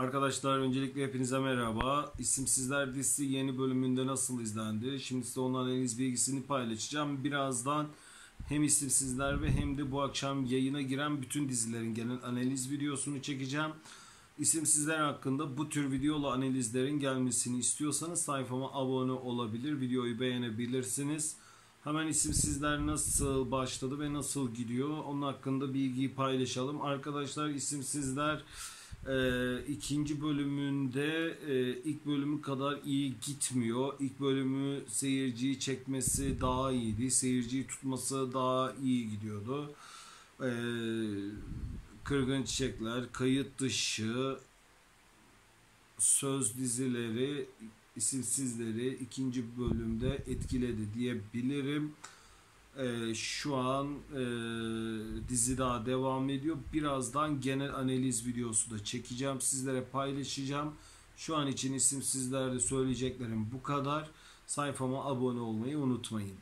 Arkadaşlar öncelikle hepinize merhaba. İsimsizler dizisi yeni bölümünde nasıl izlendi? Şimdi size onun analiz bilgisini paylaşacağım. Birazdan hem İsimsizler ve hem de bu akşam yayına giren bütün dizilerin genel analiz videosunu çekeceğim. İsimsizler hakkında bu tür videolu analizlerin gelmesini istiyorsanız sayfama abone olabilir, videoyu beğenebilirsiniz. Hemen İsimsizler nasıl başladı ve nasıl gidiyor onun hakkında bilgiyi paylaşalım. Arkadaşlar İsimsizler ikinci bölümünde ilk bölümü kadar iyi gitmiyor. İlk bölümü seyirciyi çekmesi daha iyiydi. Seyirciyi tutması daha iyi gidiyordu. E, Kırgın Çiçekler, Kayıt Dışı, Söz dizileri İsimsizleri ikinci bölümde etkiledi diyebilirim. Şu an dizi daha devam ediyor. Birazdan genel analiz videosu da çekeceğim. Sizlere paylaşacağım. Şu an için İsimsizlerde söyleyeceklerim bu kadar. Sayfama abone olmayı unutmayın.